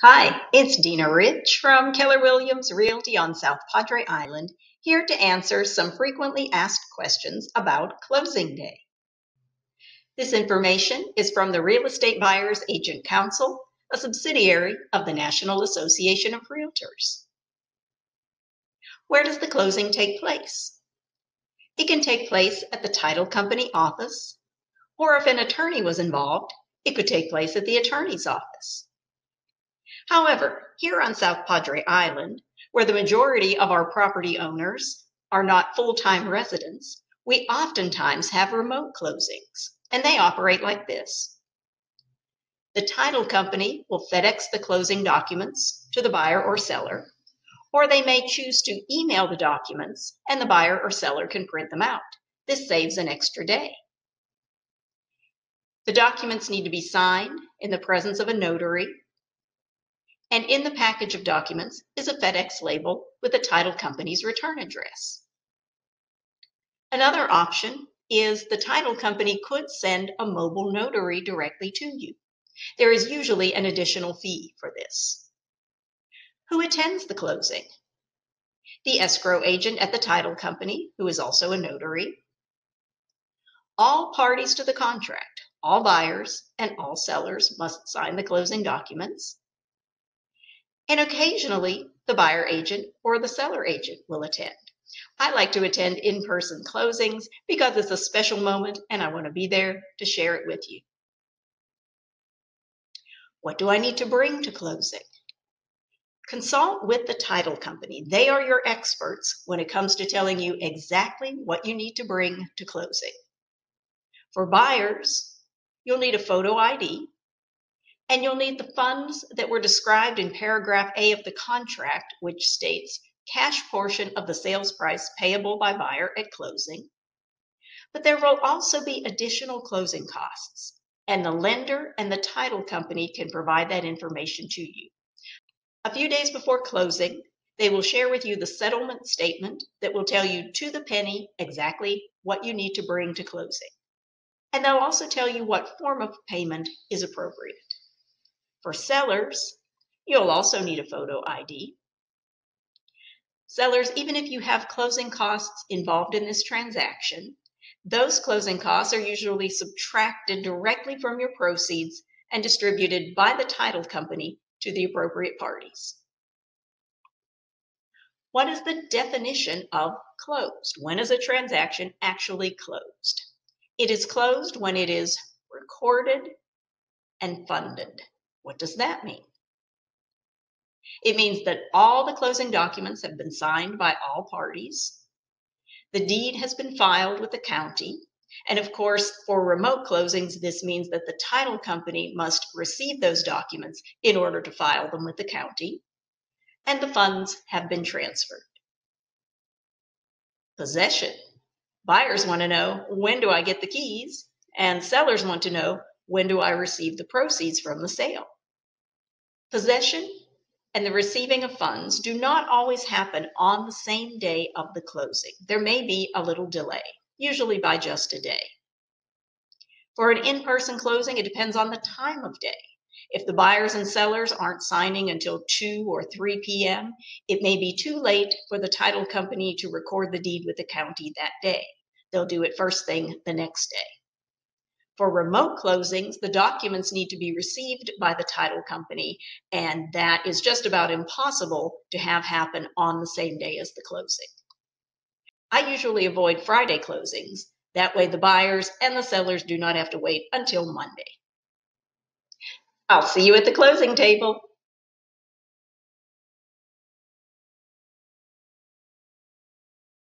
Hi, it's Dina Rich from Keller Williams Realty on South Padre Island, here to answer some frequently asked questions about closing day. This information is from the Real Estate Buyers Agent Council, a subsidiary of the National Association of Realtors. Where does the closing take place? It can take place at the title company office, or if an attorney was involved, it could take place at the attorney's office. However, here on South Padre Island, where the majority of our property owners are not full-time residents, we oftentimes have remote closings, and they operate like this. The title company will FedEx the closing documents to the buyer or seller, or they may choose to email the documents and the buyer or seller can print them out. This saves an extra day. The documents need to be signed in the presence of a notary, and in the package of documents is a FedEx label with the title company's return address. Another option is the title company could send a mobile notary directly to you. There is usually an additional fee for this. Who attends the closing? The escrow agent at the title company, who is also a notary. All parties to the contract, all buyers and all sellers, must sign the closing documents. And occasionally, the buyer agent or the seller agent will attend. I like to attend in-person closings because it's a special moment and I want to be there to share it with you. What do I need to bring to closing? Consult with the title company. They are your experts when it comes to telling you exactly what you need to bring to closing. For buyers, you'll need a photo ID, and you'll need the funds that were described in paragraph A of the contract, which states cash portion of the sales price payable by buyer at closing. But there will also be additional closing costs, and the lender and the title company can provide that information to you. A few days before closing, they will share with you the settlement statement that will tell you to the penny exactly what you need to bring to closing. And they'll also tell you what form of payment is appropriate. For sellers, you'll also need a photo ID. Sellers, even if you have closing costs involved in this transaction, those closing costs are usually subtracted directly from your proceeds and distributed by the title company to the appropriate parties. What is the definition of closed? When is a transaction actually closed? It is closed when it is recorded and funded. What does that mean? It means that all the closing documents have been signed by all parties. The deed has been filed with the county. And of course, for remote closings, this means that the title company must receive those documents in order to file them with the county. And the funds have been transferred. Possession. Buyers want to know, when do I get the keys? And sellers want to know, when do I receive the proceeds from the sale? Possession and the receiving of funds do not always happen on the same day of the closing. There may be a little delay, usually by just a day. For an in-person closing, it depends on the time of day. If the buyers and sellers aren't signing until 2 or 3 p.m., it may be too late for the title company to record the deed with the county that day. They'll do it first thing the next day. For remote closings, the documents need to be received by the title company, and that is just about impossible to have happen on the same day as the closing. I usually avoid Friday closings. That way the buyers and the sellers do not have to wait until Monday. I'll see you at the closing table.